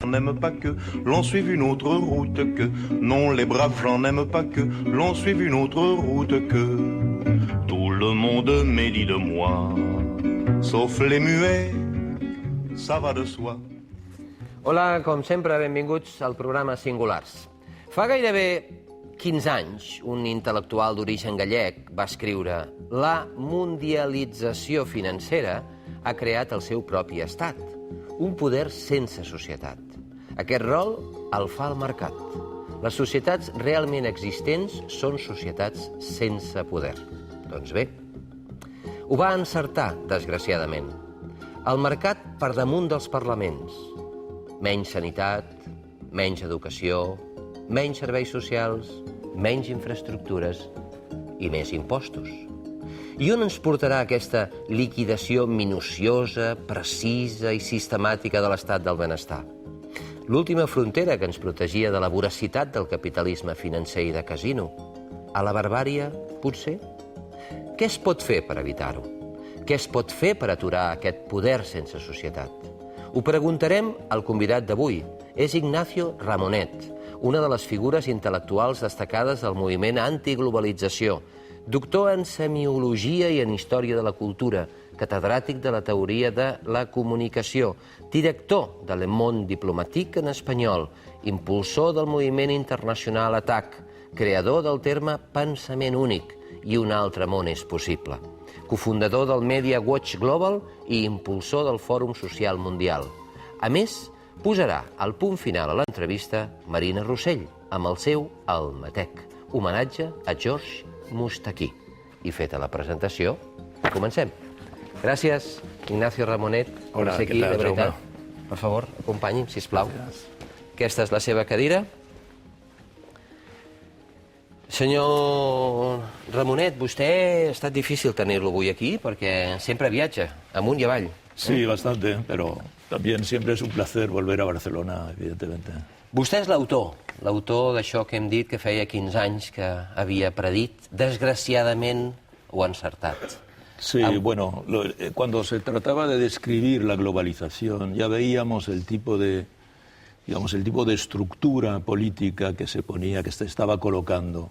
n'aiment pas que l'on suive une autre route que. Non, les braves gens n'aiment pas que l'on suive une autre route que. Tout le monde médit de moi, sauf les muets, ça va de soi. Hola, com sempre, benvinguts al programa Singulars. Fa gairebé 15 anys, un intel·lectual d'origen gallec va escriure «La mundialització financera ha creat el seu propi estat, un poder sense societat. Aquest rol el fa el mercat. Les societats realment existents són societats sense poder». Doncs bé, ho va encertar, desgraciadament. El mercat per damunt dels parlaments. Menys sanitat, menys educació, menys serveis socials, menys infraestructures i més impostos. I on ens portarà aquesta liquidació minuciosa, precisa i sistemàtica de l'estat del benestar? L'última frontera que ens protegia de la voracitat del capitalisme financer i de casino? A la barbària, potser? Què es pot fer per evitar-ho? Què es pot fer per aturar aquest poder sense societat? Ho preguntarem al convidat d'avui. És Ignacio Ramonet, una de les figures intel·lectuals destacades del moviment antiglobalització, doctor en semiologia i en història de la cultura, catedràtic de la teoria de la comunicació, director de Le Monde Diplomatique en espanyol, impulsor del moviment internacional ATTAC, creador del terme pensament únic i un altre món és possible, cofundador del Media Watch Global i impulsor del Fòrum Social Mundial. A més, posarà al punt final a l'entrevista Marina Rossell, amb el seu Almatec, homenatge a George Moustaki. I feta la presentació, comencem. Gràcies, Ignacio Ramonet, per ser aquí, de veritat. Per favor, acompanyi'm, sisplau. Aquesta és la seva cadira. Senyor Ramonet, vostè ha estat difícil tenir-lo avui aquí perquè sempre viatja, amunt i avall. Sí, bastante, pero también siempre es un placer volver a Barcelona, evidentemente. Vostè és l'autor d'això que hem dit que feia 15 anys que havia predit, desgraciadament o encertat. Sí, bueno, cuando se trataba de describir la globalización, ya veíamos el tipo de estructura política que se ponía, que se estaba colocando.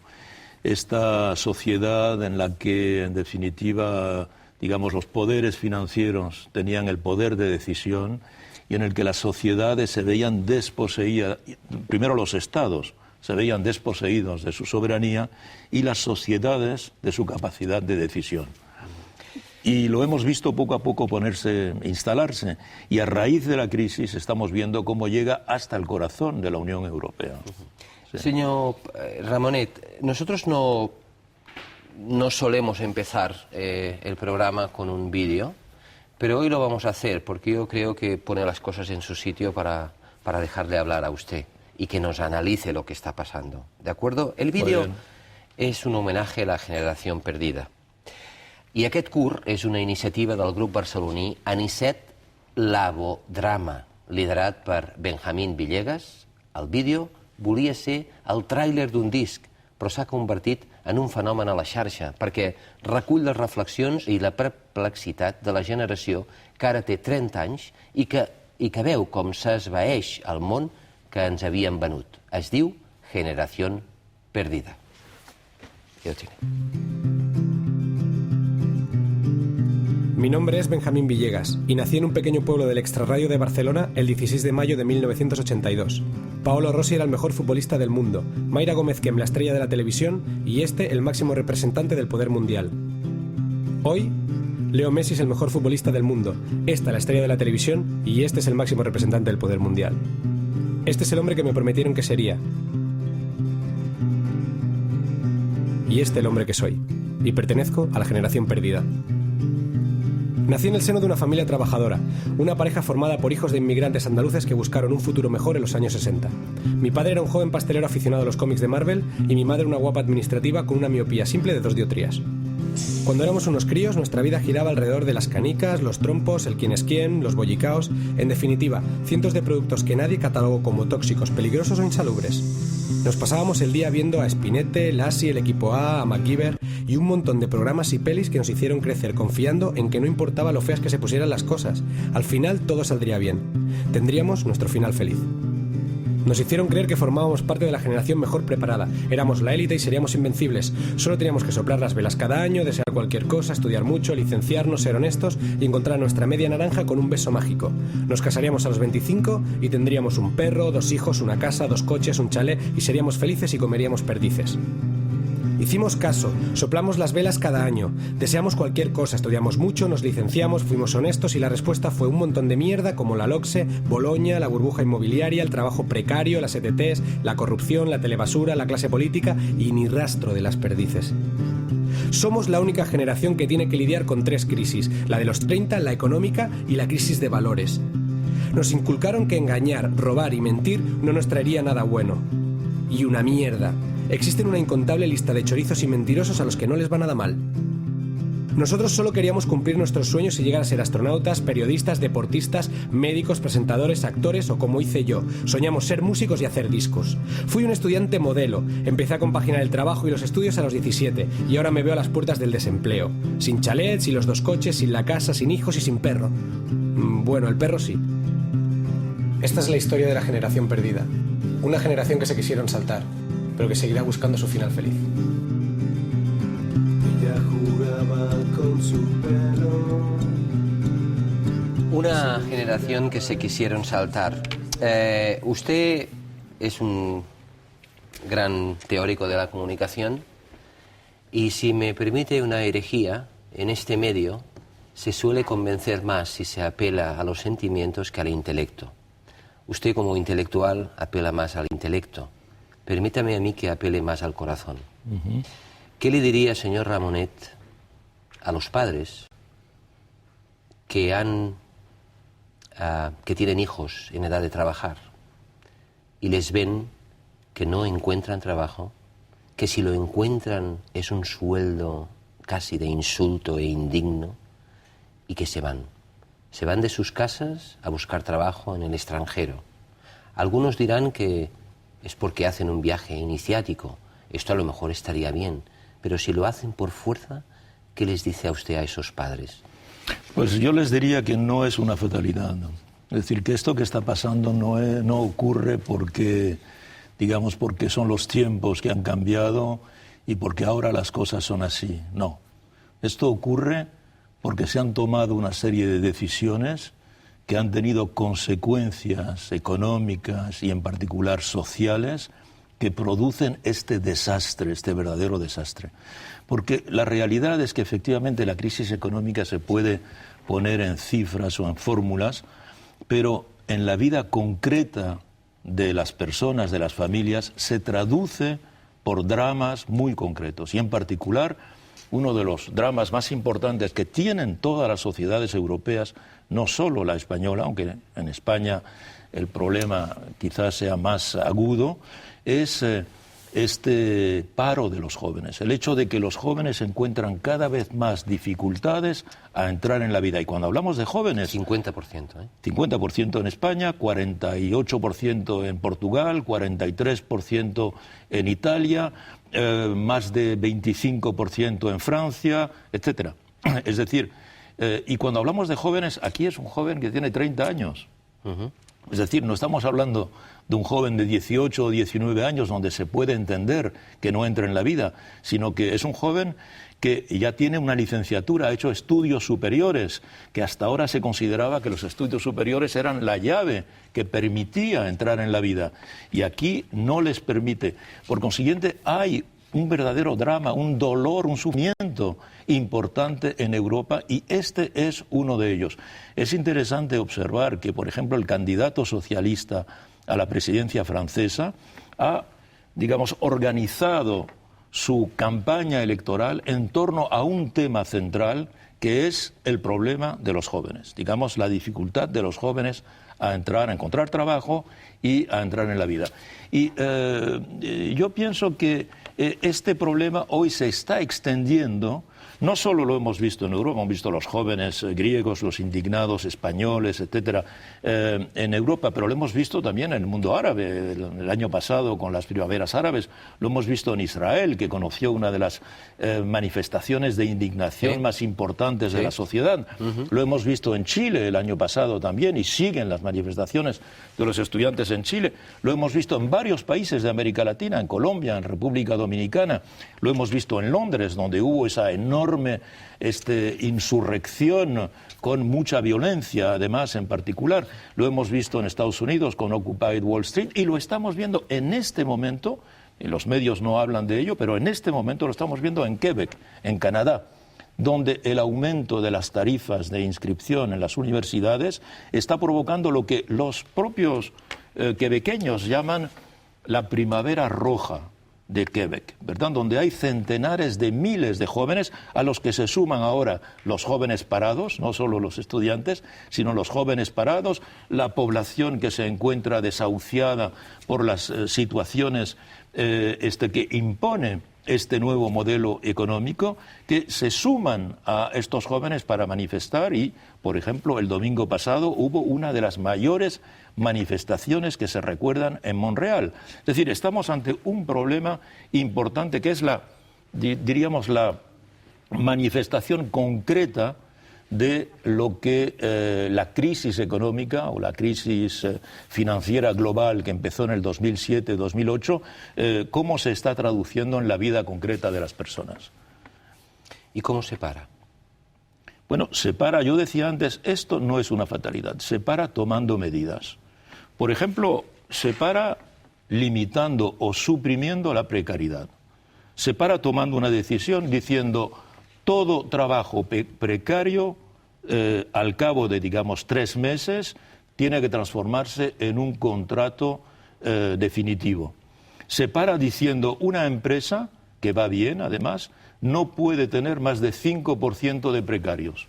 Esta sociedad en la que, en definitiva, digamos, los poderes financieros tenían el poder de decisión y en el que las sociedades se veían desposeídas, primero los estados se veían desposeídos de su soberanía y las sociedades de su capacidad de decisión. Y lo hemos visto poco a poco instalarse, y a raíz de la crisis estamos viendo cómo llega hasta el corazón de la Unión Europea. Sí. Señor Ramonet, nosotros no solemos empezar el programa con un vídeo, pero hoy lo vamos a hacer porque yo creo que pone las cosas en su sitio para dejarle hablar a usted y que nos analice lo que está pasando. ¿De acuerdo? El vídeo es un homenaje a la generación perdida. I aquest curt és una iniciativa del grup barceloní Anicet Labodrama, liderat per Benjamín Villegas. El vídeo volia ser el tràiler d'un disc, però s'ha convertit en un fenomen a la xarxa, perquè recull les reflexions i la perplexitat de la generació que ara té 30 anys i que veu com s'esvaeix el món que ens havien venut. Es diu Generación Perdida. Aquí lo tiene. Mi nombre es Benjamín Villegas y nací en un pequeño pueblo del extrarradio de Barcelona el 16 de mayo de 1982. Paolo Rossi era el mejor futbolista del mundo, Mayra Gómez Kem la estrella de la televisión y el máximo representante del poder mundial. Hoy, Leo Messi es el mejor futbolista del mundo, esta la estrella de la televisión y es el máximo representante del poder mundial. Este es el hombre que me prometieron que sería. Y el hombre que soy. Y pertenezco a la generación perdida. Nací en el seno de una familia trabajadora, una pareja formada por hijos de inmigrantes andaluces que buscaron un futuro mejor en los años 60. Mi padre era un joven pastelero aficionado a los cómics de Marvel y mi madre una guapa administrativa con una miopía simple de 2 dioptrías. Cuando éramos unos críos, nuestra vida giraba alrededor de las canicas, los trompos, el quién es quién, los bollicaos, en definitiva, cientos de productos que nadie catalogó como tóxicos, peligrosos o insalubres. Nos pasábamos el día viendo a Spinette, Lassie, el equipo A, MacGyver y un montón de programas y pelis que nos hicieron crecer confiando en que no importaba lo feas que se pusieran las cosas. Al final todo saldría bien. Tendríamos nuestro final feliz. Nos hicieron creer que formábamos parte de la generación mejor preparada. Éramos la élite y seríamos invencibles. Solo teníamos que soplar las velas cada año, desear cualquier cosa, estudiar mucho, licenciarnos, ser honestos y encontrar nuestra media naranja con un beso mágico. Nos casaríamos a los 25 y tendríamos un perro, 2 hijos, una casa, 2 coches, un chalet y seríamos felices y comeríamos perdices. Hicimos caso, soplamos las velas cada año, deseamos cualquier cosa, estudiamos mucho, nos licenciamos, fuimos honestos y la respuesta fue un montón de mierda como la LOCSE, Boloña, la burbuja inmobiliaria, el trabajo precario, las ETTs, la corrupción, la telebasura, la clase política y ni rastro de las perdices. Somos la única generación que tiene que lidiar con 3 crisis, la de los 30, la económica y la crisis de valores. Nos inculcaron que engañar, robar y mentir no nos traería nada bueno. Y una mierda. Existen una incontable lista de chorizos y mentirosos a los que no les va nada mal. Nosotros solo queríamos cumplir nuestros sueños y llegar a ser astronautas, periodistas, deportistas, médicos, presentadores, actores o como hice yo. Soñamos ser músicos y hacer discos. Fui un estudiante modelo. Empecé a compaginar el trabajo y los estudios a los 17 y ahora me veo a las puertas del desempleo. Sin chalet, sin los 2 coches, sin la casa, sin hijos y sin perro. Bueno, el perro sí. Esta es la historia de la generación perdida. Una generación que se quisieron saltar, pero que seguirá buscando su final feliz. Ella jugaba con su pelo. Una generación que se quisieron saltar. Usted es un gran teórico de la comunicación y si me permite una herejía, en este medio se suele convencer más si se apela a los sentimientos que al intelecto. Usted como intelectual apela más al intelecto. Permítame a mí que apele más al corazón. ¿Qué le diría, señor Ramonet, a los padres que tienen hijos en edad de trabajar y les ven que no encuentran trabajo, que si lo encuentran es un sueldo casi de insulto e indigno y que se van? Se van de sus casas a buscar trabajo en el extranjero. Algunos dirán que es porque hacen un viaje iniciático. Esto a lo mejor estaría bien, pero si lo hacen por fuerza, ¿qué les dice a usted a esos padres? Pues yo les diría que no es una fatalidad, ¿no? Es decir, que esto que está pasando no ocurre porque, digamos, porque son los tiempos que han cambiado y porque ahora las cosas son así. No. Esto ocurre porque se han tomado una serie de decisiones que han tenido consecuencias económicas y en particular sociales que producen este desastre, este verdadero desastre. Porque la realidad es que efectivamente la crisis económica se puede poner en cifras o en fórmulas, pero en la vida concreta de las personas, de las familias, se traduce por dramas muy concretos. Y en particular, uno de los dramas más importantes que tienen todas las sociedades europeas, no solo la española, aunque en España el problema quizás sea más agudo, es este paro de los jóvenes. El hecho de que los jóvenes encuentran cada vez más dificultades a entrar en la vida. Y cuando hablamos de jóvenes... 50%. 50% en España, 48% en Portugal, 43% en Italia, más de 25% en Francia, etcétera. Es decir, y cuando hablamos de jóvenes, aquí es un joven que tiene 30 años. Es decir, no estamos hablando de un joven de 18 o 19 años donde se puede entender que no entra en la vida, sino que es un joven que ya tiene una licenciatura, ha hecho estudios superiores, que hasta ahora se consideraba que los estudios superiores eran la llave que permitía entrar en la vida. Y aquí no les permite. Por consiguiente, hay un verdadero drama, un dolor, un sufrimiento importante en Europa y este es uno de ellos. Es interesante observar que, por ejemplo, el candidato socialista a la presidencia francesa ha, digamos, organizado su campaña electoral en torno a un tema central que es el problema de los jóvenes, digamos, la dificultad de los jóvenes a entrar, a encontrar trabajo y a entrar en la vida. Y yo pienso que este problema hoy se está extendiendo No solo lo hemos visto en Europa, hemos visto los jóvenes griegos, los indignados españoles, etcétera, en Europa, pero lo hemos visto también en el mundo árabe. El año pasado, con las primaveras árabes, lo hemos visto en Israel, que conoció una de las manifestaciones de indignación más importantes de la sociedad. Lo hemos visto en Chile el año pasado también, y siguen las manifestaciones de los estudiantes en Chile. Lo hemos visto en varios países de América Latina, en Colombia, en República Dominicana. Lo hemos visto en Londres, donde hubo esa enorme insurrección con mucha violencia, además, en particular. Lo hemos visto en Estados Unidos con Occupy Wall Street, y lo estamos viendo en este momento, y los medios no hablan de ello, pero en este momento lo estamos viendo en Quebec, en Canadá, donde el aumento de las tarifas de inscripción en las universidades está provocando lo que los propios quebequeños llaman la primavera roja de Quebec, ¿verdad? Donde hay centenares de miles de jóvenes, a los que se suman ahora los jóvenes parados, no solo los estudiantes, sino los jóvenes parados, la población que se encuentra desahuciada por las situaciones que impone este nuevo modelo económico, que se suman a estos jóvenes para manifestar. Y, por ejemplo, el domingo pasado hubo una de las mayores manifestaciones que se recuerdan en Montreal. Es decir, estamos ante un problema importante, que es diríamos, la manifestación concreta de lo que la crisis económica o la crisis financiera global que empezó en el 2007-2008, cómo se está traduciendo en la vida concreta de las personas. ¿Y cómo se para? Bueno, se para, yo decía antes, esto no es una fatalidad, se para tomando medidas. Por ejemplo, se para limitando o suprimiendo la precariedad. Se para tomando una decisión diciendo: todo trabajo precario, al cabo de, digamos, 3 meses, tiene que transformarse en un contrato definitivo. Se para diciendo: una empresa que va bien, además, no puede tener más de 5% de precarios.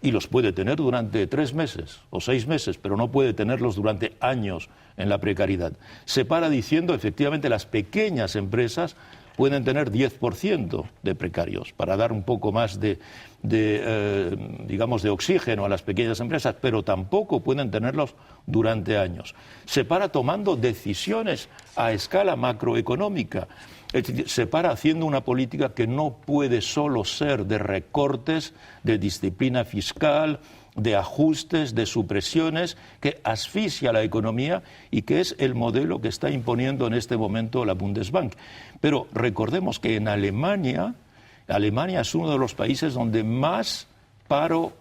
Y los puede tener durante 3 meses o 6 meses, pero no puede tenerlos durante años en la precariedad. Se para diciendo, efectivamente, las pequeñas empresas pueden tener 10% de precarios, para dar un poco más digamos, de oxígeno a las pequeñas empresas, pero tampoco pueden tenerlos durante años. Se para tomando decisiones a escala macroeconómica. Es decir, se para haciendo una política que no puede solo ser de recortes, de disciplina fiscal, de ajustes, de supresiones, que asfixia la economía y que es el modelo que está imponiendo en este momento la Bundesbank. Pero recordemos que en Alemania es uno de los países donde más paro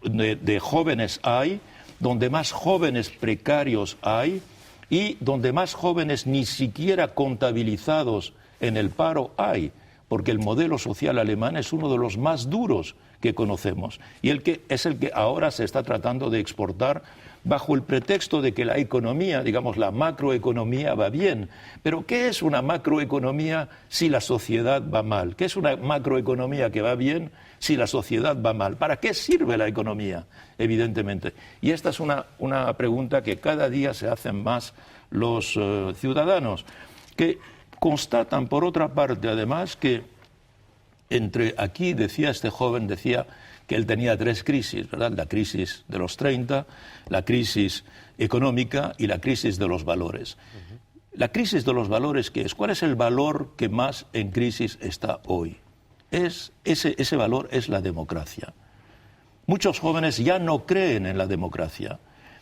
de jóvenes hay, donde más jóvenes precarios hay y donde más jóvenes ni siquiera contabilizados en el paro hay, porque el modelo social alemán es uno de los más duros que conocemos y es el que ahora se está tratando de exportar bajo el pretexto de que la economía, digamos, la macroeconomía va bien. Pero ¿qué es una macroeconomía si la sociedad va mal? ¿Qué es una macroeconomía que va bien si la sociedad va mal? ¿Para qué sirve la economía? Evidentemente. Y esta es una pregunta que cada día se hacen más los ciudadanos, que constatan, por otra parte, además, que aquí, decía este joven, decía que él tenía 3 crisis, ¿verdad? La crisis de los 30, la crisis económica y la crisis de los valores. La crisis de los valores, ¿qué es? ¿Cuál es el valor que más en crisis está hoy? Ese valor es la democracia. Muchos jóvenes ya no creen en la democracia.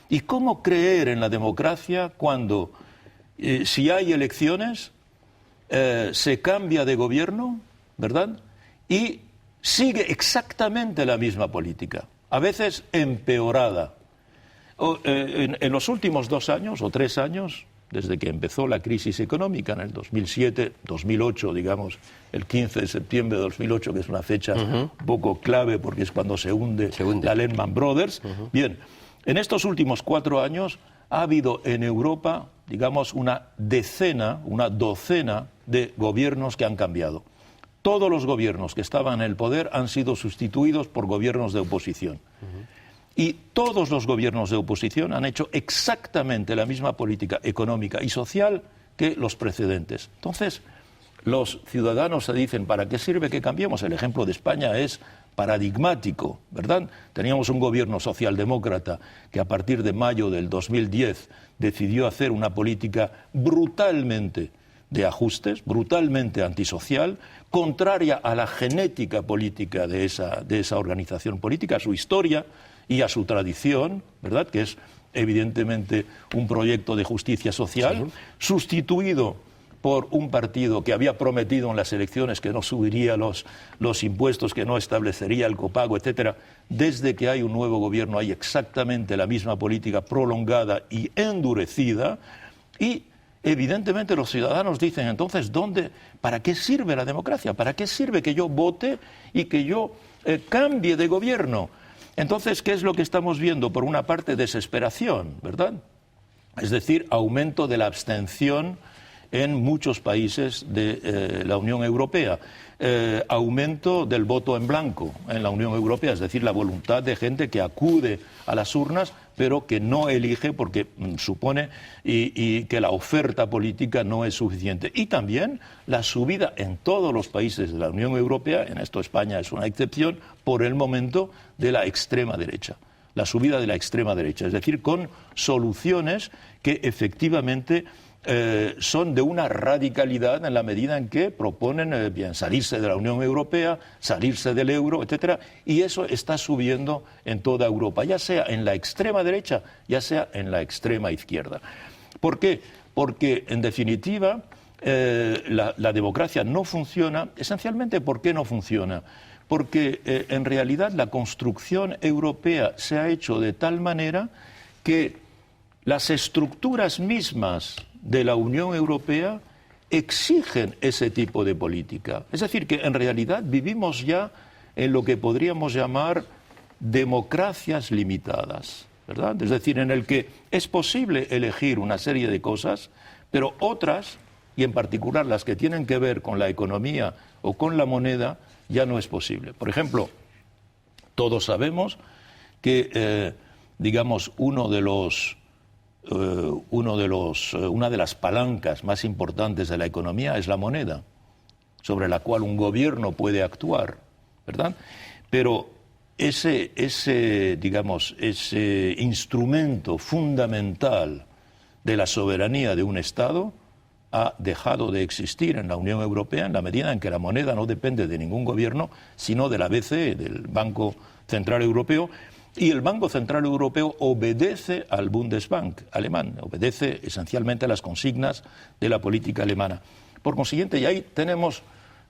¿Y cómo creer en la democracia cuando, si hay elecciones, se cambia de gobierno, ¿verdad? Y sigue exactamente la misma política, a veces empeorada. En los últimos 2 años o 3 años, desde que empezó la crisis económica en el 2007, 2008, digamos, el 15 de septiembre de 2008, que es una fecha un poco clave porque es cuando se hunde la Lehman Brothers. Bien, en estos últimos 4 años ha habido en Europa, digamos, una docena de gobiernos que han cambiado. Todos los gobiernos que estaban en el poder han sido sustituidos por gobiernos de oposición. Y todos los gobiernos de oposición han hecho exactamente la misma política económica y social que los precedentes. Entonces, los ciudadanos se dicen, ¿para qué sirve que cambiemos? El ejemplo de España es paradigmático, ¿verdad? Teníamos un gobierno socialdemócrata que a partir de mayo del 2010 decidió hacer una política brutalmente de ajustes, brutalmente antisocial, contraria a la genética política de esa organización política, a su historia y a su tradición, ¿verdad?, que es evidentemente un proyecto de justicia social, sí, sustituido por un partido que había prometido en las elecciones que no subiría los impuestos, que no establecería el copago, etcétera. Desde que hay un nuevo gobierno hay exactamente la misma política prolongada y endurecida, y evidentemente los ciudadanos dicen, entonces, ¿para qué sirve la democracia? ¿Para qué sirve que yo vote y que yo cambie de gobierno? Entonces, ¿qué es lo que estamos viendo? Por una parte, desesperación, ¿verdad? Es decir, aumento de la abstención en muchos países de la Unión Europea, aumento del voto en blanco en la Unión Europea, es decir, la voluntad de gente que acude a las urnas pero que no elige porque supone y que la oferta política no es suficiente. Y también la subida en todos los países de la Unión Europea, en esto España es una excepción, por el momento de la extrema derecha. La subida de la extrema derecha, es decir, con soluciones que efectivamente son de una radicalidad en la medida en que proponen bien salirse de la Unión Europea, salirse del euro, etcétera, y eso está subiendo en toda Europa, ya sea en la extrema derecha, ya sea en la extrema izquierda. ¿Por qué? Porque, en definitiva, la democracia no funciona. Esencialmente, ¿por qué no funciona? Porque, en realidad, la construcción europea se ha hecho de tal manera que las estructuras mismas de la Unión Europea exigen ese tipo de política. Es decir, que en realidad vivimos ya en lo que podríamos llamar democracias limitadas, ¿verdad? Es decir, en el que es posible elegir una serie de cosas, pero otras, y en particular las que tienen que ver con la economía o con la moneda, ya no es posible. Por ejemplo, todos sabemos que, digamos, una de las palancas más importantes de la economía es la moneda, sobre la cual un gobierno puede actuar, ¿verdad? Pero ese instrumento fundamental de la soberanía de un Estado ha dejado de existir en la Unión Europea en la medida en que la moneda no depende de ningún gobierno, sino de la BCE, del Banco Central Europeo. Y el Banco Central Europeo obedece al Bundesbank alemán, obedece esencialmente a las consignas de la política alemana. Por consiguiente, y ahí tenemos,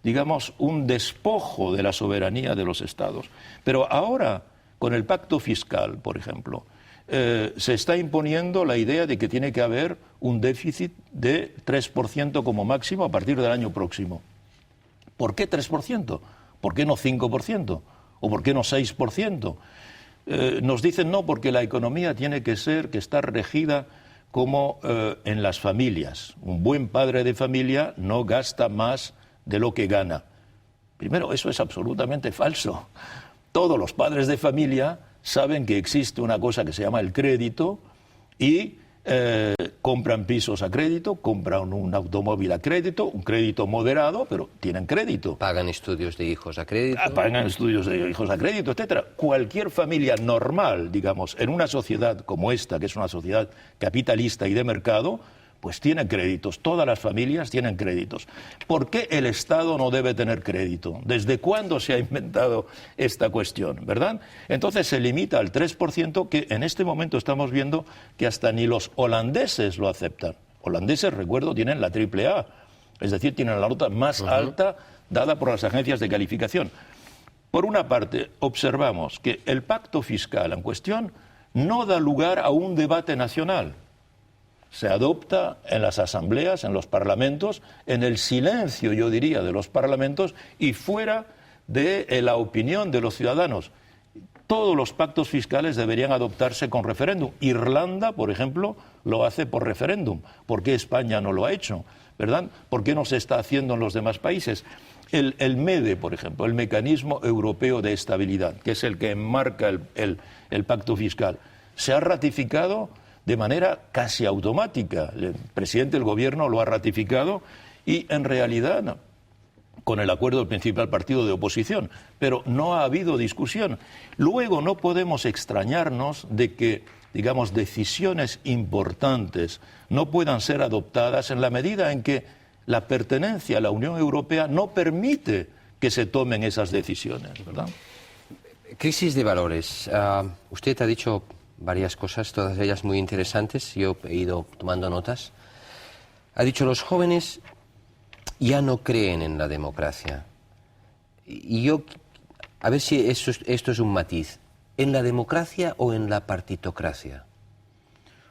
digamos, un despojo de la soberanía de los Estados. Pero ahora, con el pacto fiscal, por ejemplo, se está imponiendo la idea de que tiene que haber un déficit de 3% como máximo a partir del año próximo. ¿Por qué 3%? ¿Por qué no 5%? ¿O por qué no 6%? Nos dicen no, porque la economía tiene que estar regida como en las familias. Un buen padre de familia no gasta más de lo que gana. Primero, eso es absolutamente falso. Todos los padres de familia saben que existe una cosa que se llama el crédito y compran pisos a crédito, compran un automóvil a crédito, un crédito moderado, pero tienen crédito. Pagan estudios de hijos a crédito. Pagan estudios de hijos a crédito, etcétera. Cualquier familia normal, digamos, en una sociedad como esta, que es una sociedad capitalista y de mercado, pues tiene créditos. Todas las familias tienen créditos. ¿Por qué el Estado no debe tener crédito? ¿Desde cuándo se ha inventado esta cuestión, verdad? Entonces se limita al 3%, que en este momento estamos viendo que hasta ni los holandeses lo aceptan. Holandeses, recuerdo, tienen la AAA, es decir, tienen la nota más alta dada por las agencias de calificación. Por una parte, observamos que el pacto fiscal en cuestión no da lugar a un debate nacional. Se adopta en las asambleas, en los parlamentos, en el silencio, yo diría, de los parlamentos y fuera de la opinión de los ciudadanos. Todos los pactos fiscales deberían adoptarse con referéndum. Irlanda, por ejemplo, lo hace por referéndum. ¿Por qué España no lo ha hecho? ¿Verdad? ¿Por qué no se está haciendo en los demás países? El MEDE, por ejemplo, el Mecanismo Europeo de Estabilidad, que es el que enmarca el pacto fiscal, se ha ratificado de manera casi automática. El presidente del gobierno lo ha ratificado y en realidad no, con el acuerdo del principal partido de oposición, pero no ha habido discusión. Luego no podemos extrañarnos de que, digamos, decisiones importantes no puedan ser adoptadas en la medida en que la pertenencia a la Unión Europea no permite que se tomen esas decisiones, ¿verdad? Crisis de valores. Usted ha dicho varias cosas, todas ellas muy interesantes. Yo he ido tomando notas. Ha dicho, los jóvenes ya no creen en la democracia. Y yo, a ver si esto es un matiz. ¿En la democracia o en la partitocracia?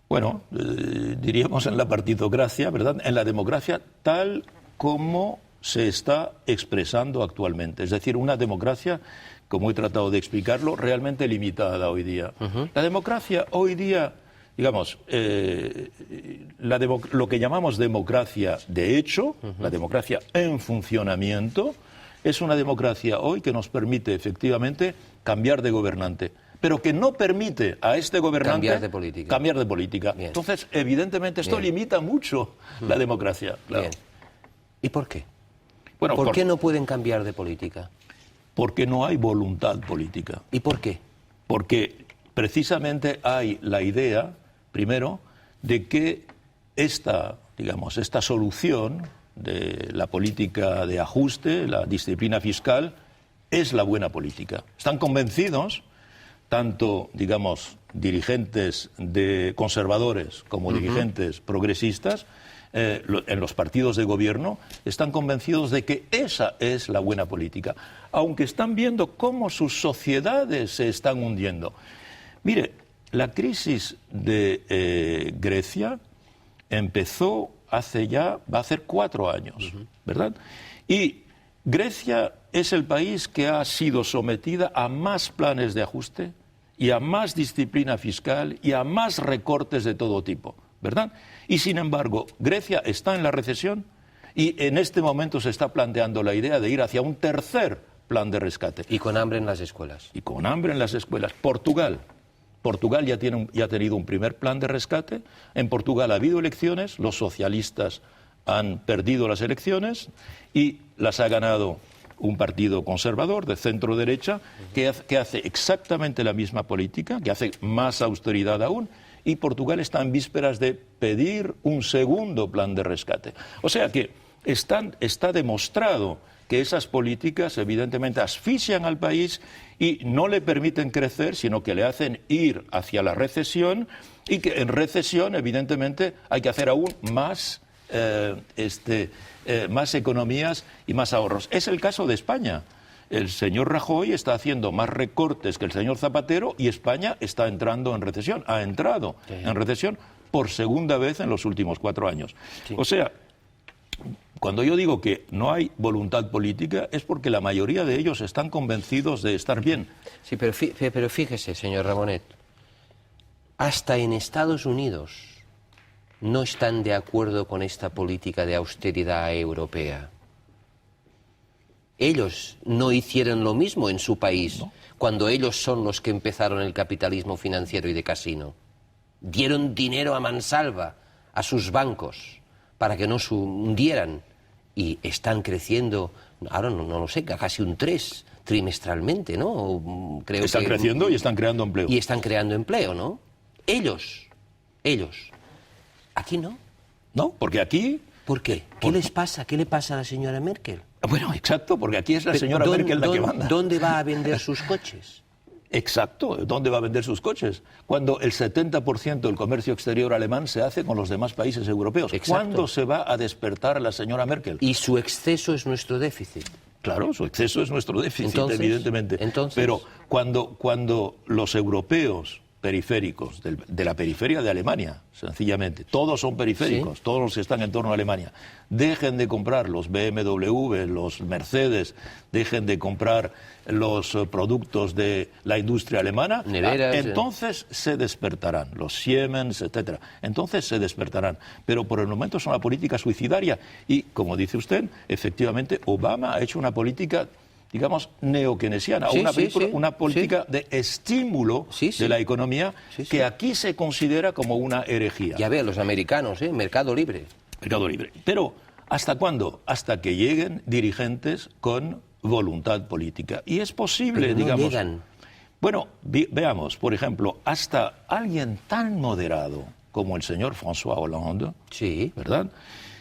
Bueno, diríamos en la partitocracia, ¿verdad? En la democracia tal como se está expresando actualmente. Es decir, una democracia, como he tratado de explicarlo, realmente limitada hoy día. La democracia hoy día, digamos, lo que llamamos democracia de hecho, la democracia en funcionamiento, es una democracia hoy que nos permite efectivamente cambiar de gobernante, pero que no permite a este gobernante cambiar de política. Bien. Entonces, evidentemente, esto limita mucho la democracia. Claro. Bien. ¿Y por qué? Bueno, ¿Por qué no pueden cambiar de política? Porque no hay voluntad política. ¿Y por qué? Porque precisamente hay la idea, primero, de que esta solución de la política de ajuste, la disciplina fiscal, es la buena política. Están convencidos, tanto, digamos, dirigentes conservadores como dirigentes progresistas, en los partidos de gobierno, están convencidos de que esa es la buena política, aunque están viendo cómo sus sociedades se están hundiendo. Mire, la crisis de Grecia empezó va a hacer 4 años, ¿verdad? Y Grecia es el país que ha sido sometida a más planes de ajuste y a más disciplina fiscal y a más recortes de todo tipo, ¿verdad? Y sin embargo, Grecia está en la recesión y en este momento se está planteando la idea de ir hacia un tercer plan de rescate. Y con hambre en las escuelas. Y con hambre en las escuelas. Portugal ya ha tenido un primer plan de rescate. En Portugal ha habido elecciones, los socialistas han perdido las elecciones y las ha ganado un partido conservador de centro-derecha que hace exactamente la misma política, que hace más austeridad aún, y Portugal está en vísperas de pedir un segundo plan de rescate. O sea que está demostrado que esas políticas evidentemente asfixian al país y no le permiten crecer, sino que le hacen ir hacia la recesión, y que en recesión evidentemente hay que hacer aún más más economías y más ahorros. Es el caso de España. El señor Rajoy está haciendo más recortes que el señor Zapatero y España está entrando en recesión. Ha entrado en recesión por segunda vez en los últimos 4 años. Sí. O sea, cuando yo digo que no hay voluntad política es porque la mayoría de ellos están convencidos de estar bien. Sí, pero fíjese, señor Ramonet, hasta en Estados Unidos no están de acuerdo con esta política de austeridad europea. Ellos no hicieron lo mismo en su país, ¿no? Cuando ellos son los que empezaron el capitalismo financiero y de casino. Dieron dinero a mansalva a sus bancos para que no se hundieran y están creciendo, ahora no lo sé, casi un 3 trimestralmente, ¿no? Están creciendo y están creando empleo. Y están creando empleo, ¿no? Ellos. Aquí no. No, porque aquí... ¿Por qué? ¿Qué les pasa? ¿Qué le pasa a la señora Merkel? Bueno, exacto, porque aquí es la señora Merkel la que manda. ¿Dónde va a vender sus coches? Exacto, ¿dónde va a vender sus coches? Cuando el 70% del comercio exterior alemán se hace con los demás países europeos. Exacto. ¿Cuándo se va a despertar la señora Merkel? Y su exceso es nuestro déficit. Claro, su exceso es nuestro déficit, evidentemente. Pero cuando los europeos periféricos, de la periferia de Alemania, sencillamente, todos son periféricos, ¿sí? Todos los que están en torno a Alemania, dejen de comprar los BMW, los Mercedes, dejen de comprar los productos de la industria alemana, neveras, entonces se despertarán, los Siemens, etcétera. Entonces se despertarán. Pero por el momento es una política suicidaria y, como dice usted, efectivamente Obama ha hecho una política, digamos, neokeynesiana, una política de estímulo de la economía que aquí se considera como una herejía. Ya ve, los americanos, mercado libre. Mercado libre. Pero ¿Hasta cuándo? Hasta que lleguen dirigentes con voluntad política. Y es posible, pero no digamos... llegan. Bueno, veamos, por ejemplo, hasta alguien tan moderado como el señor François Hollande, Sí. ¿verdad?,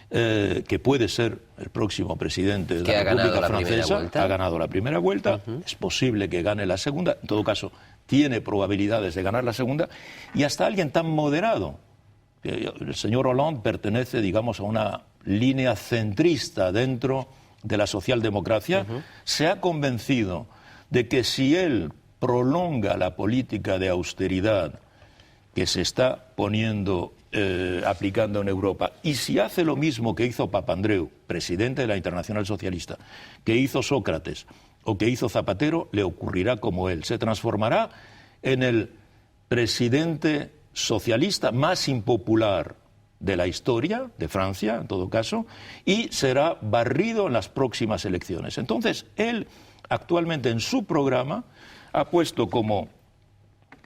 que puede ser el próximo presidente de Que la ha ganado República la primera Francesa, vuelta. ha ganado la primera vuelta, es posible que gane la segunda, en todo caso tiene probabilidades de ganar la segunda, y hasta alguien tan moderado. El señor Hollande pertenece, digamos, a una línea centrista dentro de la socialdemocracia, se ha convencido de que si él prolonga la política de austeridad que se está aplicando en Europa, y si hace lo mismo que hizo Papandreou, presidente de la Internacional Socialista, que hizo Sócrates o que hizo Zapatero, le ocurrirá como él. Se transformará en el presidente socialista más impopular de la historia, de Francia, en todo caso, y será barrido en las próximas elecciones. Entonces, él actualmente en su programa ha puesto como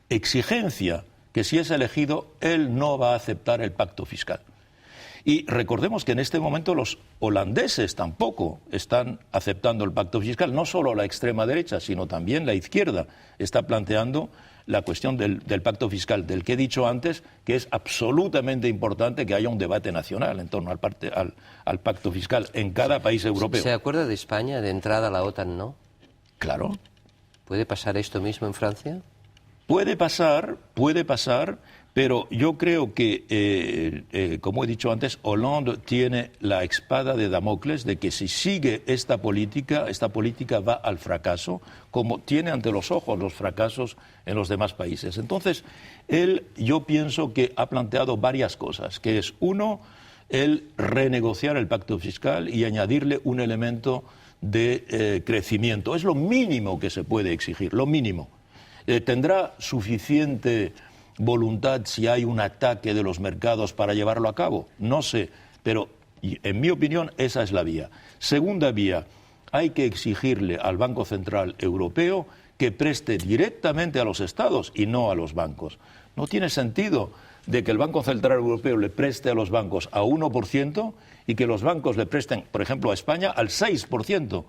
exigencia que si es elegido, él no va a aceptar el pacto fiscal. Y recordemos que en este momento los holandeses tampoco están aceptando el pacto fiscal. No solo la extrema derecha, sino también la izquierda está planteando la cuestión del pacto fiscal, del que he dicho antes, que es absolutamente importante que haya un debate nacional en torno al pacto fiscal en cada país europeo. ¿Se acuerda de España, de entrada a la OTAN, no? Claro. ¿Puede pasar esto mismo en Francia? Puede pasar, pero yo creo que, como he dicho antes, Hollande tiene la espada de Damocles de que si sigue esta política va al fracaso, como tiene ante los ojos los fracasos en los demás países. Entonces, yo pienso que ha planteado varias cosas, que es, uno, el renegociar el pacto fiscal y añadirle un elemento de crecimiento. Es lo mínimo que se puede exigir, lo mínimo. ¿Tendrá suficiente voluntad si hay un ataque de los mercados para llevarlo a cabo? No sé, pero en mi opinión esa es la vía. Segunda vía, hay que exigirle al Banco Central Europeo que preste directamente a los estados y no a los bancos. No tiene sentido de que el Banco Central Europeo le preste a los bancos a 1% y que los bancos le presten, por ejemplo, a España al 6%.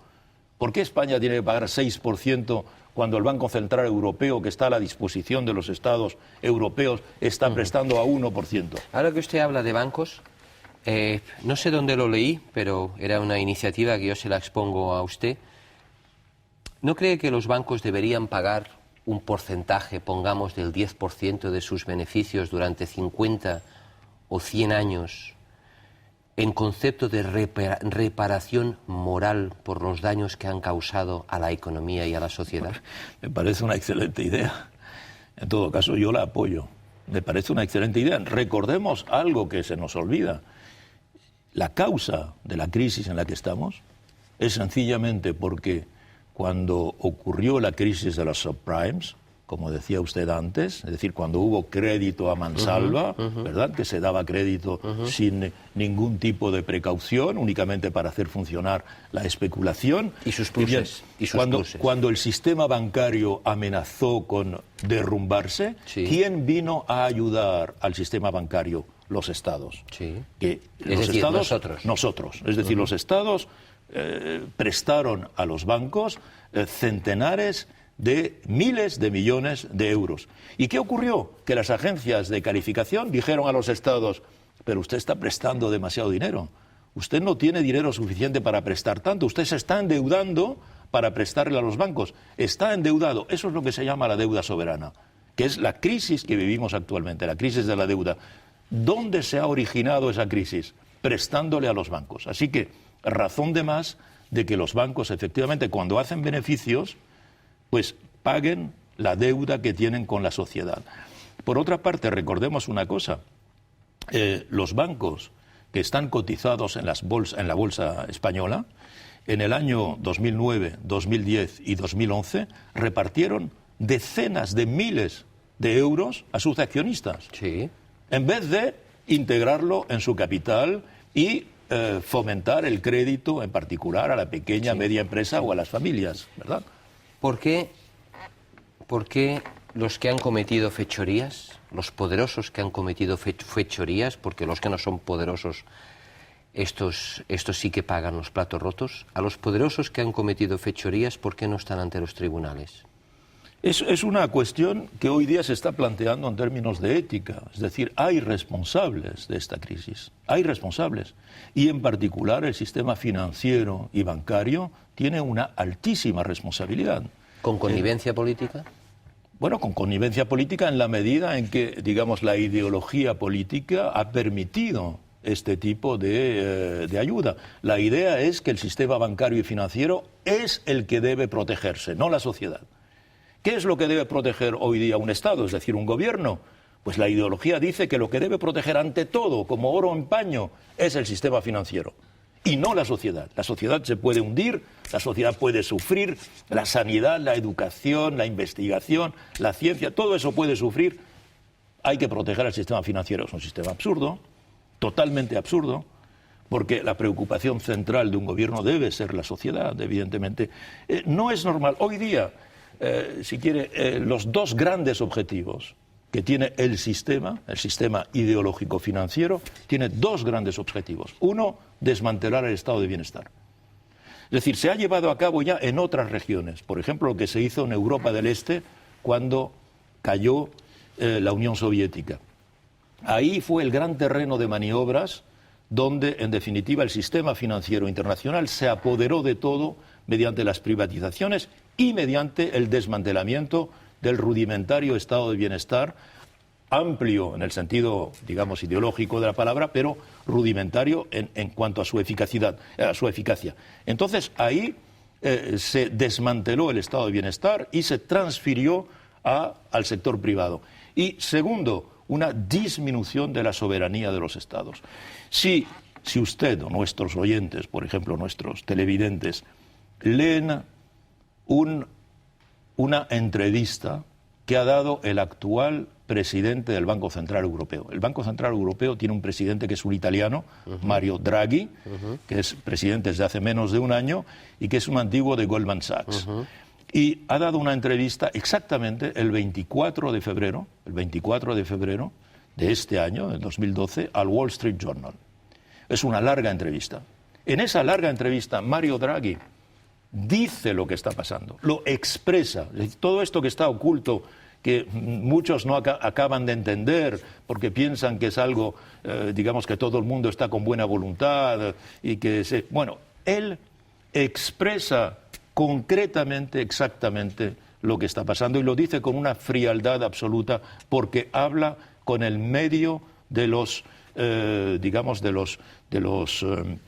¿Por qué España tiene que pagar 6% cuando el Banco Central Europeo, que está a la disposición de los estados europeos, está prestando a 1%? Ahora que usted habla de bancos, no sé dónde lo leí, pero era una iniciativa que yo se la expongo a usted. ¿No cree que los bancos deberían pagar un porcentaje, pongamos, del 10% de sus beneficios durante 50 o 100 años en concepto de reparación moral por los daños que han causado a la economía y a la sociedad? Me parece una excelente idea. En todo caso, yo la apoyo. Me parece una excelente idea. Recordemos algo que se nos olvida. La causa de la crisis en la que estamos es sencillamente porque cuando ocurrió la crisis de los subprimes, como decía usted antes, es decir, cuando hubo crédito a mansalva, ¿verdad?, que se daba crédito sin ningún tipo de precaución, únicamente para hacer funcionar la especulación. Y sus pluses. Cuando el sistema bancario amenazó con derrumbarse, Sí. ¿quién vino a ayudar al sistema bancario? Los estados. Sí. Nosotros. Es decir, los estados prestaron a los bancos centenares de miles de millones de euros. ¿Y qué ocurrió? Que las agencias de calificación dijeron a los estados: pero usted está prestando demasiado dinero. Usted no tiene dinero suficiente para prestar tanto. Usted se está endeudando para prestarle a los bancos. Está endeudado. Eso es lo que se llama la deuda soberana, que es la crisis que vivimos actualmente, la crisis de la deuda. ¿Dónde se ha originado esa crisis? Prestándole a los bancos. Así que razón de más de que los bancos, efectivamente, cuando hacen beneficios, pues paguen la deuda que tienen con la sociedad. Por otra parte, recordemos una cosa. Los bancos que están cotizados en la bolsa española, en el año 2009, 2010 y 2011, repartieron decenas de miles de euros a sus accionistas. Sí. En vez de integrarlo en su capital y fomentar el crédito, en particular a la pequeña, media empresa o a las familias, ¿verdad? ¿Por qué los que han cometido fechorías, los poderosos que han cometido fechorías, porque los que no son poderosos estos sí que pagan los platos rotos. A los poderosos que han cometido fechorías, ¿por qué no están ante los tribunales? Es una cuestión que hoy día se está planteando en términos de ética. Es decir, hay responsables de esta crisis, hay responsables. Y en particular el sistema financiero y bancario tiene una altísima responsabilidad. ¿Con connivencia política? Bueno, con connivencia política en la medida en que, digamos, la ideología política ha permitido este tipo de ayuda. La idea es que el sistema bancario y financiero es el que debe protegerse, no la sociedad. ¿Qué es lo que debe proteger hoy día un Estado, es decir, un gobierno? Pues la ideología dice que lo que debe proteger ante todo, como oro en paño, es el sistema financiero y no la sociedad. La sociedad se puede hundir, la sociedad puede sufrir, la sanidad, la educación, la investigación, la ciencia, todo eso puede sufrir. Hay que proteger al sistema financiero. Es un sistema absurdo, totalmente absurdo, porque la preocupación central de un gobierno debe ser la sociedad, evidentemente. No es normal. Hoy día, si quiere, los dos grandes objetivos que tiene el sistema ideológico financiero, tiene dos grandes objetivos. Uno, desmantelar el estado de bienestar. Es decir, se ha llevado a cabo ya en otras regiones. Por ejemplo, lo que se hizo en Europa del Este cuando cayó la Unión Soviética. Ahí fue el gran terreno de maniobras donde, en definitiva, el sistema financiero internacional se apoderó de todo mediante las privatizaciones y mediante el desmantelamiento del rudimentario estado de bienestar, amplio en el sentido, digamos, ideológico de la palabra, pero rudimentario en cuanto a su eficacia. Entonces, ahí se desmanteló el estado de bienestar y se transfirió al sector privado. Y segundo, una disminución de la soberanía de los estados. Si usted o nuestros oyentes, por ejemplo, nuestros televidentes, leen una entrevista que ha dado el actual presidente del Banco Central Europeo. El Banco Central Europeo tiene un presidente que es un italiano, Mario Draghi, que es presidente desde hace menos de un año y que es un antiguo de Goldman Sachs. Y ha dado una entrevista exactamente el 24 de febrero de este año, del 2012, al Wall Street Journal. Es una larga entrevista. En esa larga entrevista, Mario Draghi dice lo que está pasando, lo expresa. Todo esto que está oculto, que muchos no acaban de entender porque piensan que es algo, digamos, que todo el mundo está con buena voluntad y que bueno, él expresa concretamente, exactamente lo que está pasando y lo dice con una frialdad absoluta porque habla con el medio de los, digamos, de los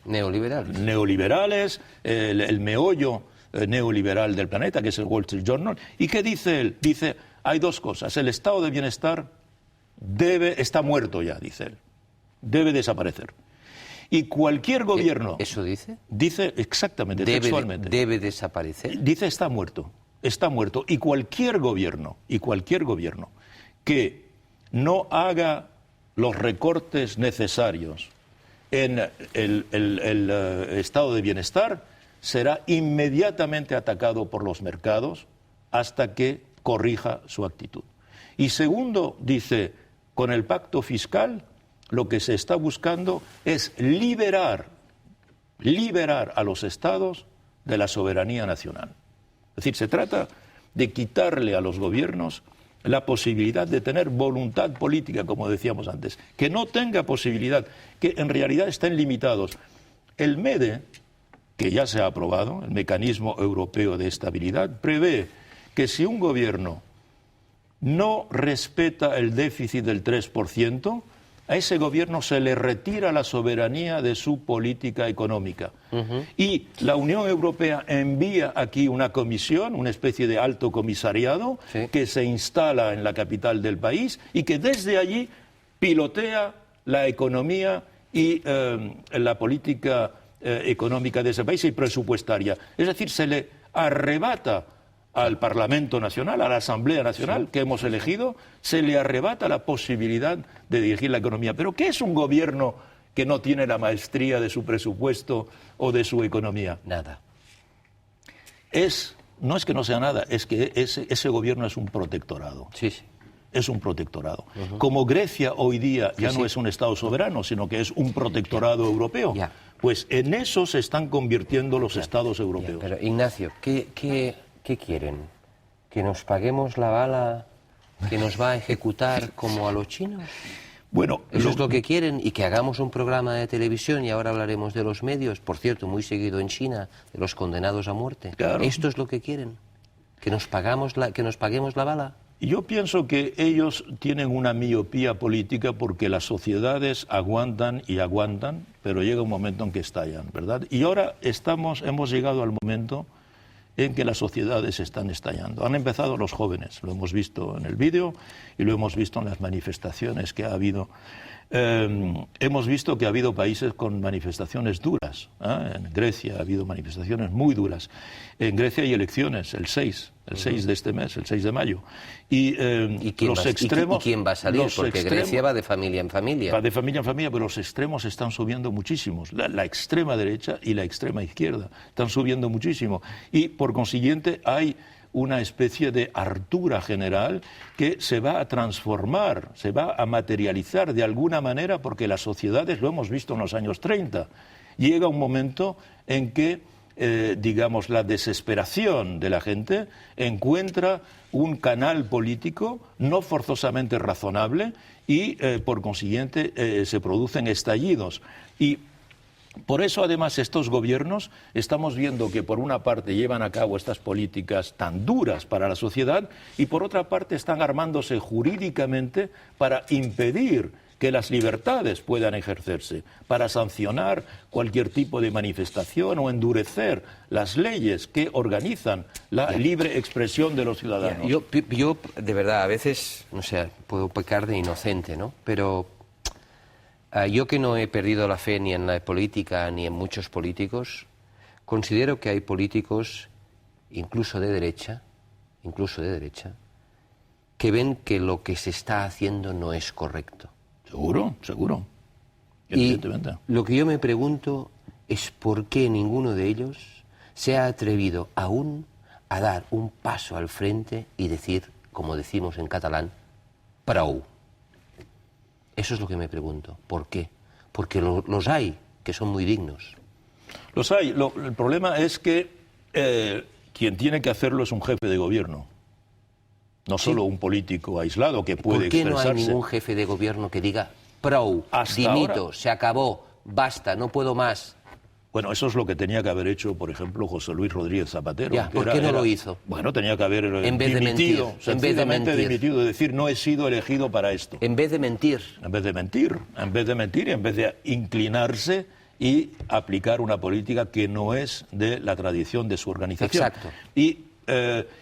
neoliberales, el meollo neoliberal del planeta, que es el Wall Street Journal. ¿Y qué dice él? Dice, hay dos cosas. El estado de bienestar está muerto ya, dice él. Debe desaparecer. Y cualquier gobierno... ¿Eso dice? Dice exactamente, textualmente. ¿Debe desaparecer? Dice, está muerto. Y cualquier gobierno que no haga los recortes necesarios en el estado de bienestar será inmediatamente atacado por los mercados hasta que corrija su actitud. Y segundo, dice, con el pacto fiscal lo que se está buscando es liberar a los estados de la soberanía nacional. Es decir, se trata de quitarle a los gobiernos la posibilidad de tener voluntad política, como decíamos antes, que no tenga posibilidad, que en realidad estén limitados. El MEDE, que ya se ha aprobado, el Mecanismo Europeo de Estabilidad, prevé que si un gobierno no respeta el déficit del 3%, a ese gobierno se le retira la soberanía de su política económica. Y la Unión Europea envía aquí una comisión, una especie de alto comisariado, que se instala en la capital del país y que desde allí pilotea la economía y la política económica de ese país y presupuestaria. Es decir, se le arrebata al Parlamento Nacional, a la Asamblea Nacional que hemos elegido, se le arrebata la posibilidad de dirigir la economía. ¿Pero qué es un gobierno que no tiene la maestría de su presupuesto o de su economía? Nada. No es que no sea nada, es que ese gobierno es un protectorado. Sí, sí. es un protectorado. Como Grecia hoy día ya no es un Estado soberano, sino que es un protectorado europeo, pues en eso se están convirtiendo los Estados europeos. Pero, Ignacio, ¿qué quieren? ¿Que nos paguemos la bala que nos va a ejecutar como a los chinos? Bueno, eso es lo que quieren, y que hagamos un programa de televisión, y ahora hablaremos de los medios, por cierto, muy seguido en China, de los condenados a muerte. Claro. ¿Esto es lo que quieren? ¿Que nos paguemos la bala? Yo pienso que ellos tienen una miopía política porque las sociedades aguantan y aguantan, pero llega un momento en que estallan, ¿verdad? Y ahora hemos llegado al momento en que las sociedades están estallando. Han empezado los jóvenes, lo hemos visto en el vídeo y lo hemos visto en las manifestaciones que ha habido. Hemos visto que ha habido países con manifestaciones duras. En Grecia ha habido manifestaciones muy duras. En Grecia hay elecciones el 6 de este mes, el 6 de mayo. ¿Y quién va a salir? Porque Grecia va de familia en familia. Va de familia en familia, pero los extremos están subiendo muchísimo. La extrema derecha y la extrema izquierda están subiendo muchísimo. Y por consiguiente hay una especie de hartura general que se va a transformar, se va a materializar de alguna manera, porque las sociedades, lo hemos visto en los años 30, llega un momento en que, digamos, la desesperación de la gente encuentra un canal político no forzosamente razonable y, por consiguiente, se producen estallidos. Y por eso, además, estos gobiernos estamos viendo que, por una parte, llevan a cabo estas políticas tan duras para la sociedad y, por otra parte, están armándose jurídicamente para impedir que las libertades puedan ejercerse, para sancionar cualquier tipo de manifestación o endurecer las leyes que organizan la libre expresión de los ciudadanos. Yo, de verdad, a veces, no sé, puedo pecar de inocente, ¿no? Pero yo, que no he perdido la fe ni en la política ni en muchos políticos, considero que hay políticos, incluso de derecha, que ven que lo que se está haciendo no es correcto. Seguro. Evidentemente. Y lo que yo me pregunto es por qué ninguno de ellos se ha atrevido aún a dar un paso al frente y decir, como decimos en catalán, prou. Eso es lo que me pregunto. ¿Por qué? Porque los hay, que son muy dignos. Los hay. El problema es que quien tiene que hacerlo es un jefe de gobierno. No solo un político aislado que puede expresarse. ¿Por qué no hay ningún jefe de gobierno que diga, prou, dimito, se acabó, basta, no puedo más? Bueno, eso es lo que tenía que haber hecho, por ejemplo, José Luis Rodríguez Zapatero. ¿Por qué no lo hizo? Bueno, tenía que haber dimitido, sencillamente dimitido, es decir, no he sido elegido para esto. En vez de mentir. En vez de mentir, y en vez de inclinarse y aplicar una política que no es de la tradición de su organización. Exacto. Y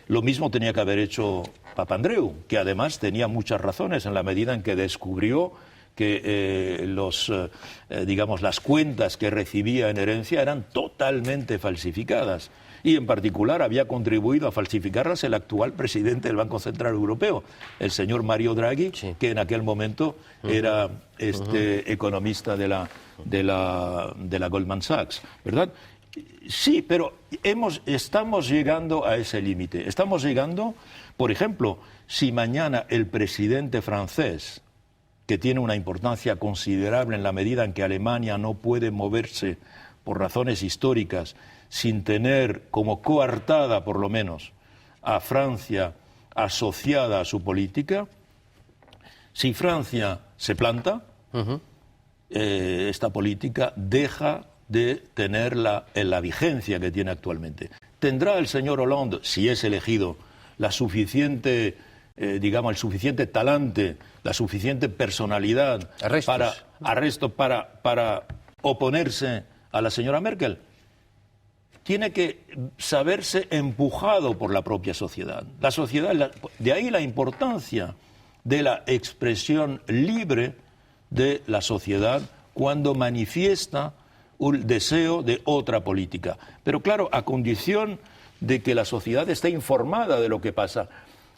lo mismo tenía que haber hecho Papandreou, que además tenía muchas razones en la medida en que descubrió que las cuentas que recibía en herencia eran totalmente falsificadas. Y en particular había contribuido a falsificarlas el actual presidente del Banco Central Europeo, el señor Mario Draghi, que en aquel momento era economista de la Goldman Sachs, ¿verdad? Sí, pero estamos llegando a ese límite. Estamos llegando, por ejemplo, si mañana el presidente francés, que tiene una importancia considerable en la medida en que Alemania no puede moverse por razones históricas sin tener como coartada, por lo menos, a Francia asociada a su política, si Francia se planta, esta política deja de tener la vigencia que tiene actualmente. ¿Tendrá el señor Hollande, si es elegido, el suficiente talante, la suficiente personalidad para oponerse a la señora Merkel? Tiene que saberse empujado por la propia sociedad. La sociedad, de ahí la importancia de la expresión libre de la sociedad cuando manifiesta un deseo de otra política. Pero claro, a condición de que la sociedad esté informada de lo que pasa.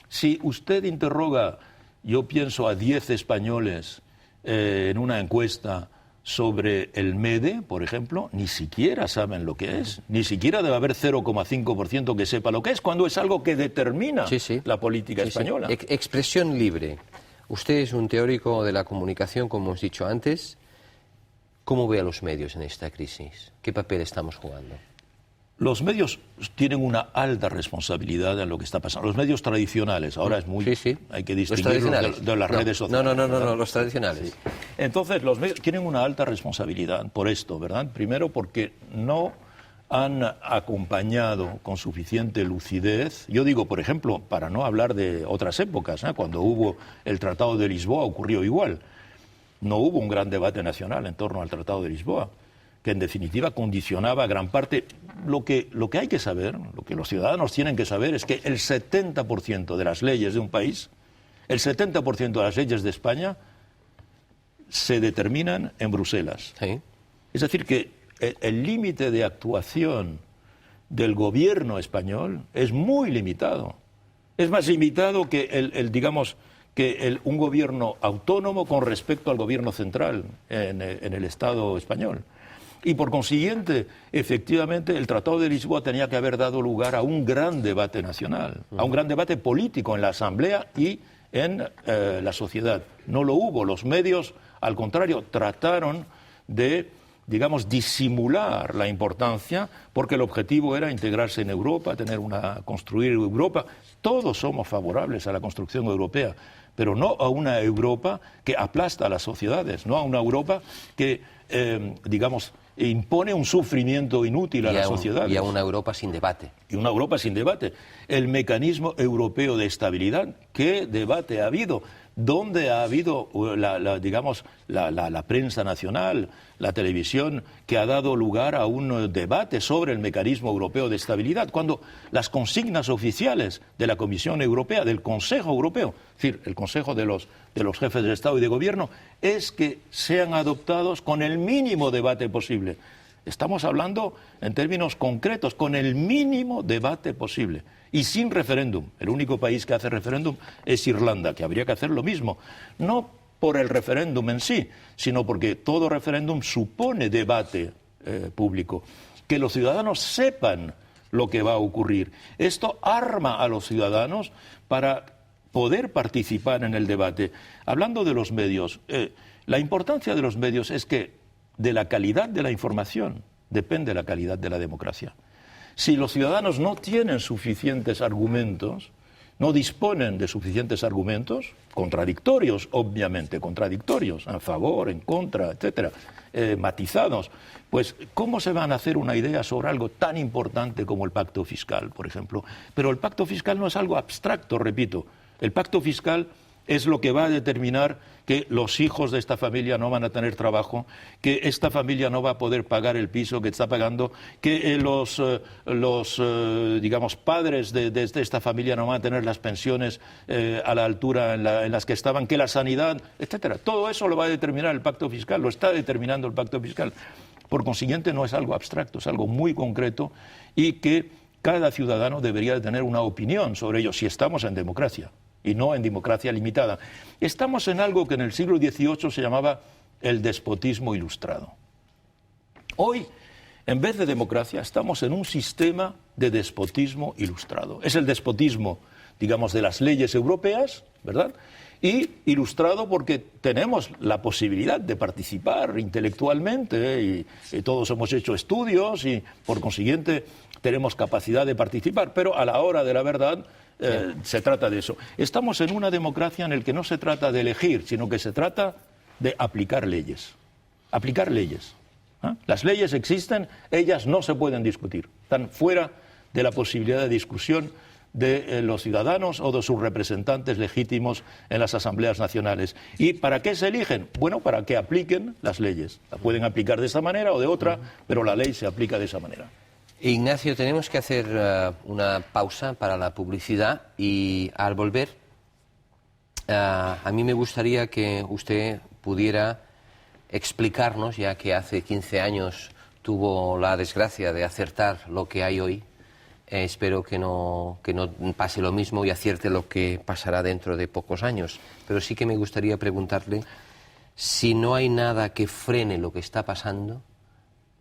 Si usted interroga, yo pienso, a 10 españoles en una encuesta sobre el MEDE, por ejemplo, ni siquiera saben lo que es. Ni siquiera debe haber 0,5% que sepa lo que es, cuando es algo que determina la política española. Expresión libre. Usted es un teórico de la comunicación, como hemos dicho antes. ¿Cómo ve a los medios en esta crisis? ¿Qué papel estamos jugando? Los medios tienen una alta responsabilidad en lo que está pasando. Los medios tradicionales, ahora es muy... Hay que distinguirlos de las redes sociales. No, los tradicionales. Sí. Entonces, los medios tienen una alta responsabilidad por esto, ¿verdad? Primero porque no han acompañado con suficiente lucidez. Yo digo, por ejemplo, para no hablar de otras épocas, cuando hubo el Tratado de Lisboa ocurrió igual. No hubo un gran debate nacional en torno al Tratado de Lisboa, que en definitiva condicionaba gran parte. Lo que hay que saber, lo que los ciudadanos tienen que saber, es que el 70% de las leyes de un país, el 70% de las leyes de España, se determinan en Bruselas. Sí. Es decir, que el límite de actuación del gobierno español es muy limitado. Es más limitado que un gobierno autónomo con respecto al gobierno central en el Estado español. Y por consiguiente, efectivamente, el Tratado de Lisboa tenía que haber dado lugar a un gran debate nacional, a un gran debate político en la Asamblea y en la sociedad. No lo hubo. Los medios, al contrario, trataron de, disimular la importancia, porque el objetivo era integrarse en Europa, construir Europa. Todos somos favorables a la construcción europea, pero no a una Europa que aplasta a las sociedades, no a una Europa que, impone un sufrimiento inútil a las sociedades. Y a una Europa sin debate. Y una Europa sin debate. El mecanismo europeo de estabilidad, ¿qué debate ha habido? ¿Dónde ha habido la prensa nacional, la televisión, que ha dado lugar a un debate sobre el mecanismo europeo de estabilidad? Cuando las consignas oficiales de la Comisión Europea, del Consejo Europeo, es decir, el Consejo de los jefes de Estado y de Gobierno, es que sean adoptados con el mínimo debate posible. Estamos hablando en términos concretos, con el mínimo debate posible. Y sin referéndum. El único país que hace referéndum es Irlanda, que habría que hacer lo mismo. No por el referéndum en sí, sino porque todo referéndum supone debate público. Que los ciudadanos sepan lo que va a ocurrir. Esto arma a los ciudadanos para poder participar en el debate. Hablando de los medios, la importancia de los medios es que de la calidad de la información depende la calidad de la democracia. Si los ciudadanos no tienen suficientes argumentos, no disponen de suficientes argumentos, contradictorios, obviamente, contradictorios, a favor, en contra, etcétera, matizados, pues ¿cómo se van a hacer una idea sobre algo tan importante como el pacto fiscal, por ejemplo? Pero el pacto fiscal no es algo abstracto, repito. El pacto fiscal es lo que va a determinar que los hijos de esta familia no van a tener trabajo, que esta familia no va a poder pagar el piso que está pagando, que los padres de esta familia no van a tener las pensiones a la altura en las que estaban, que la sanidad, etcétera. Todo eso lo va a determinar el pacto fiscal, lo está determinando el pacto fiscal. Por consiguiente, no es algo abstracto, es algo muy concreto y que cada ciudadano debería de tener una opinión sobre ello, si estamos en democracia. Y no en democracia limitada. Estamos en algo que en el siglo XVIII se llamaba el despotismo ilustrado. Hoy, en vez de democracia, estamos en un sistema de despotismo ilustrado. Es el despotismo, de las leyes europeas, ¿verdad? Y ilustrado porque tenemos la posibilidad de participar intelectualmente y todos hemos hecho estudios y, por consiguiente, tenemos capacidad de participar, pero a la hora de la verdad se trata de eso. Estamos en una democracia en la que no se trata de elegir, sino que se trata de aplicar leyes. Aplicar leyes. Las leyes existen, ellas no se pueden discutir. Están fuera de la posibilidad de discusión de los ciudadanos o de sus representantes legítimos en las asambleas nacionales. ¿Y para qué se eligen? Bueno, para que apliquen las leyes. La pueden aplicar de esa manera o de otra, pero la ley se aplica de esa manera. Ignacio, tenemos que hacer una pausa para la publicidad y al volver a mí me gustaría que usted pudiera explicarnos, ya que hace 15 años tuvo la desgracia de acertar lo que hay hoy, espero que no pase lo mismo y acierte lo que pasará dentro de pocos años, pero sí que me gustaría preguntarle si no hay nada que frene lo que está pasando,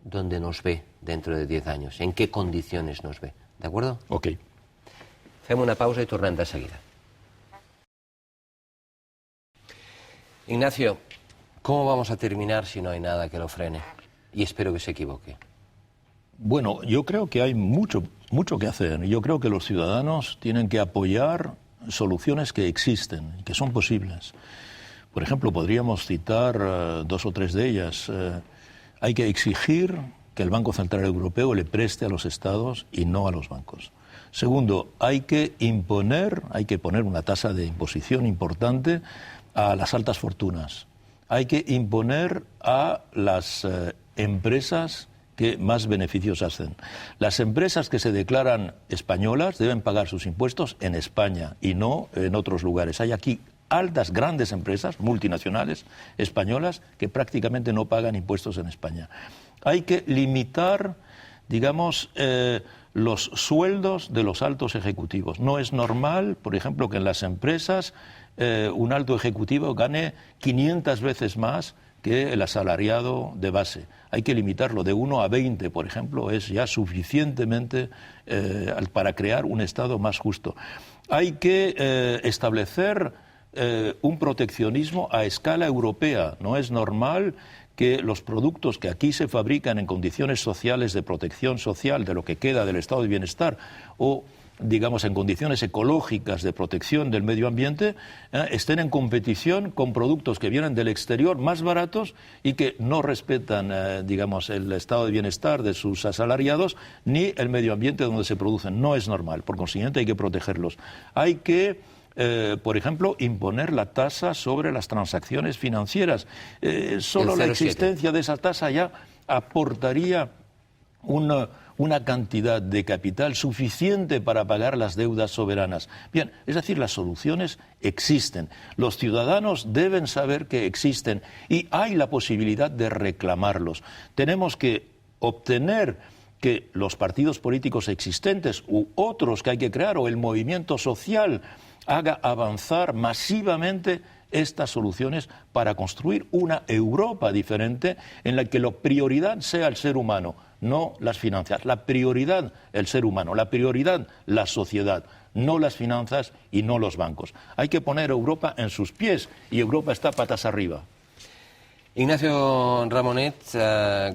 ¿dónde nos ve dentro de 10 años? ¿En qué condiciones nos ve? ¿De acuerdo? Ok. Fem una pausa y tornem de seguida. Ignacio, ¿cómo vamos a terminar si no hay nada que lo frene? Y espero que se equivoque. Bueno, yo creo que hay mucho que hacer. Yo creo que los ciudadanos tienen que apoyar soluciones que existen y que son posibles. Por ejemplo, podríamos citar 2 o 3 de ellas. Hay que exigir que el Banco Central Europeo le preste a los estados y no a los bancos. Segundo, hay que poner una tasa de imposición importante a las altas fortunas. Hay que imponer a las empresas que más beneficios hacen. Las empresas que se declaran españolas deben pagar sus impuestos en España y no en otros lugares. Hay aquí grandes empresas multinacionales españolas que prácticamente no pagan impuestos en España. Hay que limitar, digamos, los sueldos de los altos ejecutivos. No es normal, por ejemplo, que en las empresas un alto ejecutivo gane 500 veces más que el asalariado de base. Hay que limitarlo de 1 a 20, por ejemplo, es ya suficientemente para crear un Estado más justo. Hay que establecer un proteccionismo a escala europea. No es normal que los productos que aquí se fabrican en condiciones sociales de protección social de lo que queda del estado de bienestar o, digamos, en condiciones ecológicas de protección del medio ambiente, estén en competición con productos que vienen del exterior más baratos y que no respetan, digamos, el estado de bienestar de sus asalariados ni el medio ambiente donde se producen. No es normal. Por consiguiente, hay que protegerlos. Hay que por ejemplo, imponer la tasa sobre las transacciones financieras. Solo la existencia de esa tasa ya aportaría una cantidad de capital suficiente para pagar las deudas soberanas. Bien, es decir, las soluciones existen. Los ciudadanos deben saber que existen y hay la posibilidad de reclamarlos. Tenemos que obtener que los partidos políticos existentes u otros que hay que crear o el movimiento social haga avanzar masivamente estas soluciones para construir una Europa diferente en la que la prioridad sea el ser humano, no las finanzas. La prioridad el ser humano, la prioridad la sociedad, no las finanzas y no los bancos. Hay que poner a Europa en sus pies y Europa està patas arriba. Ignacio Ramonet,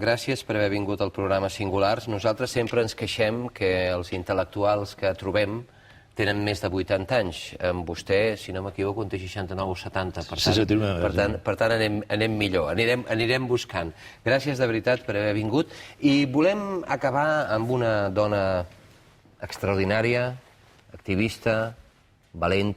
gràcies per haver vingut al programa Singulars. Nosaltres sempre ens queixem que els intel·lectuals que trobem tenen més de 80 anys. Amb vostè, si no m'equivoco, en té 69 o 70. Per tant, anem millor, anirem buscant. Gràcies de veritat per haver vingut. I volem acabar amb una dona extraordinària, activista, valenta,